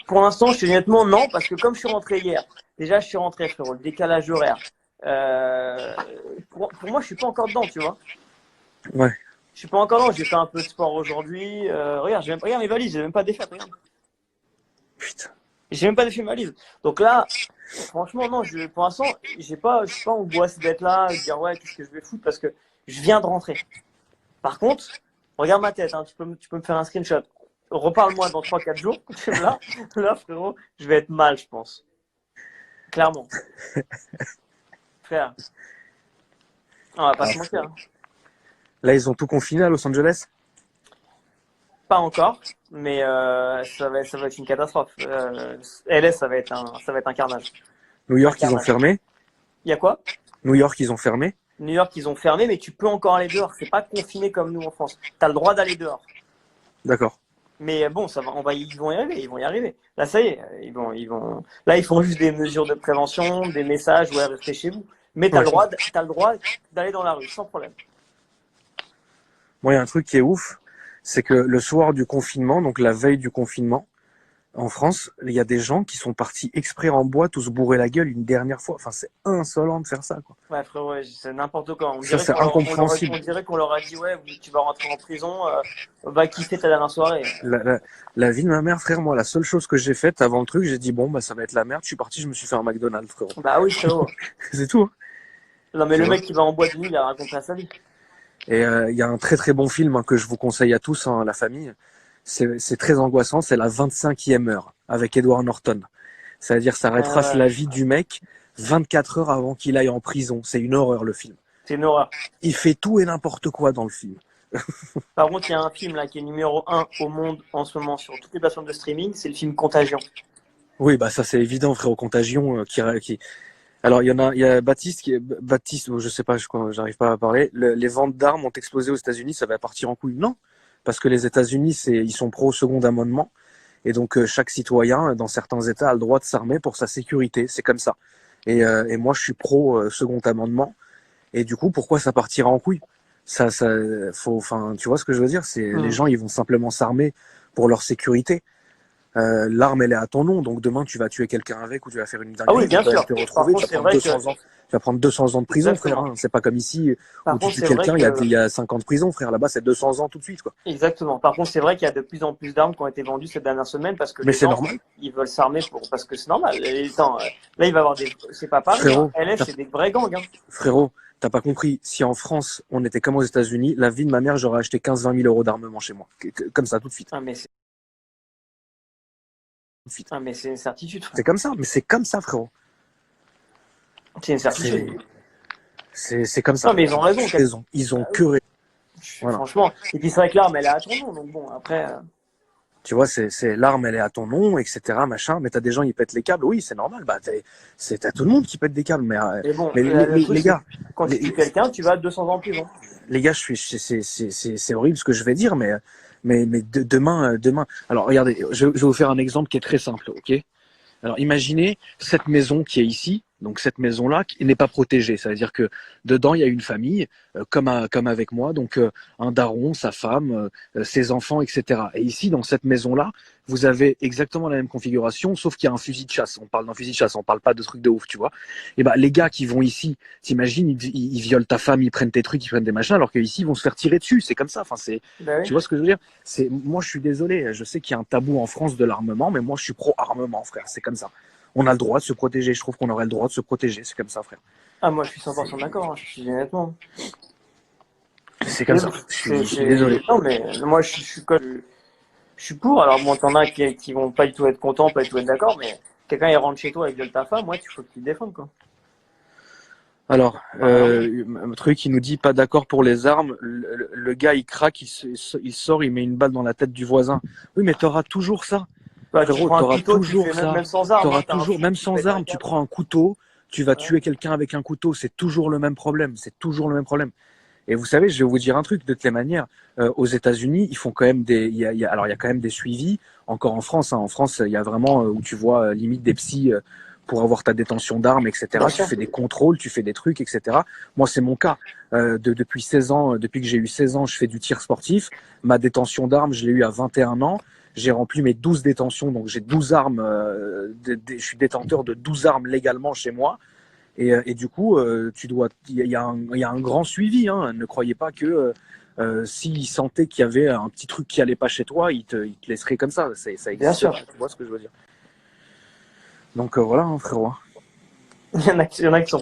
Pour l'instant, je suis honnêtement non, parce que comme je suis rentré hier, déjà je suis rentré, frérot, le décalage horaire. Euh, pour moi, je suis pas encore dedans, tu vois. Ouais, Je suis pas encore dedans. J'ai fait un peu de sport aujourd'hui. Regarde, regarde mes valises, j'ai même pas défait. Regarde. putain. J'ai même pas défait ma valise. Donc là, franchement, non, pour l'instant, je suis pas angoissé d'être là, de dire ouais, qu'est-ce que je vais foutre parce que je viens de rentrer. Par contre, regarde ma tête, hein, tu peux me faire un screenshot. Reparle-moi dans 3 4 jours. Là, frérot, je vais être mal, je pense. Clairement. Frère, on va pas Ah, se mentir. Hein. là, ils ont tout confiné à Los Angeles? Pas encore, mais ça va être une catastrophe. LS, ça va être un carnage. New Un York, ils ont carnage. fermé? Il y a quoi? New York, ils ont fermé? New York, ils ont fermé, mais tu peux encore aller dehors. C'est pas confiné comme nous en France. Tu as le droit d'aller dehors. D'accord. Mais bon, ça va, ils vont y arriver, ils vont y arriver. Là, ça y est, là, ils font juste des mesures de prévention, des messages, ouais, restez chez vous. Mais Ouais. t'as le droit d'aller dans la rue, sans problème. Moi, il y a un truc qui est ouf, c'est que le soir du confinement, donc la veille du confinement, en France, il y a des gens qui sont partis exprès en boîte ou se bourrer la gueule une dernière fois. Enfin, c'est insolent de faire ça, quoi. Ouais, frérot, ouais, c'est n'importe quoi. Ça, c'est incompréhensible. On dirait qu'on leur a dit, ouais, tu vas rentrer en prison, va kiffer ta dernière soirée. La, la, la vie de ma mère, frère, moi, la seule chose que j'ai faite avant le truc, j'ai dit, bon, bah, ça va être la merde. Je suis parti, je me suis fait un McDonald's, frérot. Bah oui, frérot. C'est tout, hein. Non, mais Tu le vois. mec qui va en boîte de nuit, il a raconté à sa vie. Et il y a un très très bon film, hein, que je vous conseille à tous, hein, la famille. C'est très angoissant, c'est la 25e heure avec Edward Norton. C'est-à-dire, ça retrace la vie du mec 24 heures avant qu'il aille en prison. C'est une horreur, le film. C'est une horreur. Il fait tout et n'importe quoi dans le film. Par contre, il y a un film là qui est numéro 1 au monde en ce moment sur toutes les plateformes de streaming, c'est le film Contagion. Oui, bah ça c'est évident, frérot. Contagion, Alors il y a Baptiste Baptiste, je sais pas, j'arrive pas à parler. Les ventes d'armes ont explosé aux États-Unis, ça va partir en couille. Non, parce que les États-Unis, ils sont pro second amendement, et donc chaque citoyen dans certains États a le droit de s'armer pour sa sécurité. C'est comme ça. Et moi, je suis pro second amendement. Et du coup, pourquoi ça partira en couille? Enfin, tu vois ce que je veux dire? C'est les gens, ils vont simplement s'armer pour leur sécurité. L'arme, elle est à ton nom, donc demain, tu vas tuer quelqu'un avec ou tu vas faire une Ah oui, dinguerie, tu bien vas sûr. te Par retrouver, contre, c'est vrai que. tu vas prendre 200 ans de prison, frère. Exactement. Hein. C'est pas comme ici Par où tu contre, tues c'est vrai quelqu'un, que. il y a 5 ans de prison, frère. Là-bas, c'est 200 ans tout de suite, quoi. Exactement. Par contre, c'est vrai qu'il y a de plus en plus d'armes qui ont été vendues ces dernières semaines parce que Mais les c'est gens, normal, ils veulent s'armer parce que c'est normal. Et attends, là, il va y avoir des. C'est pas Paris, hein. frérot. LS, c'est des vrais gangs, hein. Frérot, t'as pas compris. Si en France, on était comme aux États-Unis, la vie de ma mère, j'aurais acheté 15-20 000 euros d'armement chez moi. Comme ça, tout de suite. Ah, Tout de suite. c'est une certitude, frère. C'est comme ça, mais c'est comme ça, frérot. C'est une certitude. C'est comme ça. Non, mais ils ont raison. Ils ont que raison. Voilà. Franchement. Et puis c'est vrai que l'arme, elle est à ton nom. Donc bon, après. Tu vois, c'est l'arme, elle est à ton nom, etc., machin. Mais t'as des gens, ils pètent les câbles. Oui, c'est normal. Bah, t'as tout le monde qui pète des câbles. Mais bon, mais le truc, les gars, quand tu tues quelqu'un, tu vas à 200 ans en prison. les gars, c'est horrible ce que je vais dire, mais demain. Alors, regardez, je vais vous faire un exemple qui est très simple, ok? Alors imaginez cette maison qui est ici, donc cette maison-là qui n'est pas protégée. Ça veut dire que dedans il y a une famille, comme avec moi, donc un daron, sa femme, ses enfants, etc. Et ici dans cette maison-là, vous avez exactement la même configuration, sauf qu'il y a un fusil de chasse. On parle d'un fusil de chasse, on parle pas de trucs de ouf, tu vois. Et ben les gars qui vont ici, t'imagines, ils violent ta femme, ils prennent tes trucs, ils prennent des machins, alors qu'ici ils vont se faire tirer dessus. C'est comme ça. Enfin Bah oui. tu vois ce que je veux dire? Moi, je suis désolé. Je sais qu'il y a un tabou en France de l'armement, mais moi, je suis pro-armement, frère. C'est comme ça. On a le droit de se protéger. Je trouve qu'on aurait le droit de se protéger. C'est comme ça, frère. Ah, moi, je suis 100% d'accord, hein, je suis honnêtement. C'est comme ça. Je suis désolé. Non, mais moi, je suis pour. Alors, bon, t'en as qui vont pas du tout être contents, pas du tout être d'accord, mais quelqu'un, il rentre chez toi et viole ta femme, moi, il faut que tu le défendes, quoi. Alors, un truc, il nous dit pas d'accord pour les armes. Le gars, il craque, il sort, il met une balle dans la tête du voisin. Oui, mais t'auras toujours ça. Bah, tu Frérot, prends un t'auras couteau, tu toujours fais ça. même sans arme. T'auras Hein, t'as un toujours, fusil, même tu pètes sans un arme, tu câble. prends un couteau, tu vas Ouais. tuer quelqu'un avec un couteau. C'est toujours le même problème. C'est toujours le même problème. Et vous savez, je vais vous dire un truc de toutes les manières. Aux États-Unis, ils font quand même alors il y a quand même des suivis. Encore en France, hein. En France, il y a vraiment où tu vois limite des psys pour avoir ta détention d'armes, Bien etc. Tu sûr. fais des contrôles, tu fais des trucs, etc. Moi, c'est mon cas. Depuis 16 ans, depuis que j'ai eu 16 ans, je fais du tir sportif. Ma détention d'armes, je l'ai eu à 21 ans. j'ai rempli mes 12 détentions, donc j'ai 12 armes, je suis détenteur de 12 armes légalement chez moi. Et du coup, il y a un grand suivi. Hein. Ne croyez pas que s'ils sentaient qu'il y avait un petit truc qui allait pas chez toi, ils te laisseraient comme ça. Ça Bien existe. sûr. Tu vois ce que je veux dire. Donc voilà, hein, frérot. Il y en a qui sont